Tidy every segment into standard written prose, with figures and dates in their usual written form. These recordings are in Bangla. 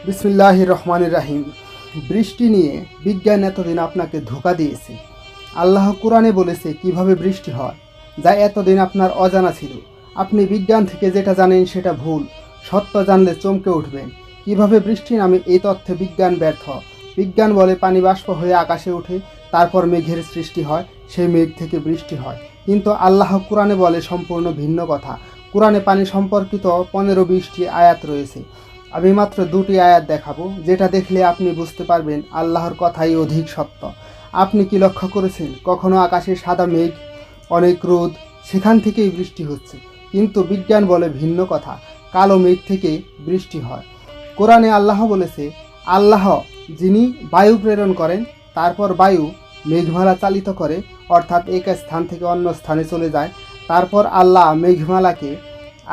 বিসমিল্লাহির রহমানির রাহিম। বৃষ্টি নিয়ে বিজ্ঞান এতদিন আপনাকে ধোঁকা দিয়েছে। আল্লাহ কোরআনে বলেছে কিভাবে বৃষ্টি হয়, যা এতদিন আপনার অজানা ছিল। আপনি বিজ্ঞান থেকে যেটা জানেন সেটা ভুল। সত্য জানলে চমকে উঠবেন। কিভাবে বৃষ্টি নামে এই তথ্যে বিজ্ঞান ব্যর্থ। বিজ্ঞান বলে পানি বাষ্প হয়ে আকাশে ওঠে, তারপর মেঘের সৃষ্টি হয়, সেই মেঘ থেকে বৃষ্টি হয়। কিন্তু আল্লাহ কোরআনে বলে সম্পূর্ণ ভিন্ন কথা। কোরআনে পানি সম্পর্কিত 15-20টি আয়াত রয়েছে। আমি মাত্র 2টি আয়াত দেখাবো, যেটা দেখলে আপনি বুঝতে পারবেন আল্লাহর কথাই অধিক সত্য। আপনি কি লক্ষ্য করেছেন কখনো আকাশে সাদা মেঘ, অনেক রোদ, সেখান থেকেই বৃষ্টি হচ্ছে? কিন্তু বিজ্ঞান বলে ভিন্ন কথা, কালো মেঘ থেকে বৃষ্টি হয়। কোরআনে আল্লাহ বলেছে, আল্লাহ যিনি বায়ু প্রেরণ করেন, তারপর বায়ু মেঘমালা চালিত করে, অর্থাৎ এক স্থান থেকে অন্য স্থানে চলে যায়। তারপর আল্লাহ মেঘমালাকে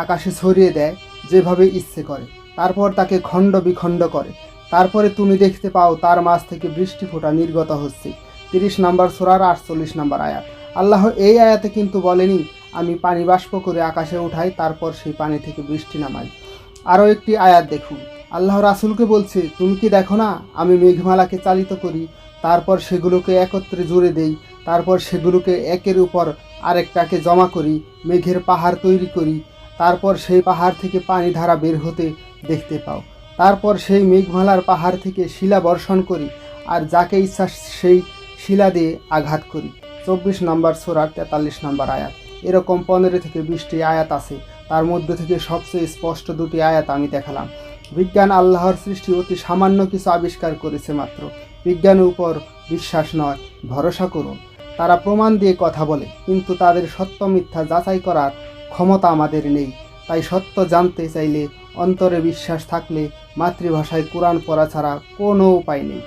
আকাশে ছড়িয়ে দেয় যেভাবে ইচ্ছে করে। তারপর তাকে খণ্ড বিখণ্ড করে। তারপরে তুমি দেখতে পাও তার মাঝ থেকে বৃষ্টি ফোঁটা নির্গত হচ্ছে। 30 নম্বর সূরার 48 নম্বর আয়াত। আল্লাহ এই আয়াতে কিন্তু বলেনি আমি পানি বাষ্প করে আকাশে উঠাই, তারপর সেই পানি থেকে বৃষ্টি নামাই। আরও একটি আয়াত দেখুন, আল্লাহ রাসূলকে বলছে, তুমি কি দেখো না আমি মেঘমালাকে চালিত করি, তারপর সেগুলোকে একত্রে জুড়ে দেই, তারপর সেগুলোকে একের উপর আরেকটাকে জমা করি, মেঘের পাহাড় তৈরি করি, তারপর সেই পাহাড় থেকে পানি ধারা বের হতে দেখতে পাও। তারপর সেই মেঘমালার পাহাড় থেকে শিলা বর্ষণ করি, আর যাকে ইচ্ছা সেই শিলা দিয়ে আঘাত করি। 24 নম্বর সূরার 43 নম্বর আয়াত। এরকম 15-20টি আয়াত আছে। তার মধ্যে থেকে সবচেয়ে স্পষ্ট 2টি আয়াত আমি দেখালাম। বিজ্ঞান আল্লাহর সৃষ্টি অতি সামান্য কিছু আবিষ্কার করেছে মাত্র। বিজ্ঞানের উপর বিশ্বাস নয়, ভরসা করুন। তারা প্রমাণ দিয়ে কথা বলে, কিন্তু তাদের সত্য মিথ্যা যাচাই করার ক্ষমতা আমাদের নেই। তাই সত্য জানতে চাইলে, অন্তরে বিশ্বাস থাকলে মাতৃভাষায় কোরআন পড়া ছাড়া কোনো উপায় নেই।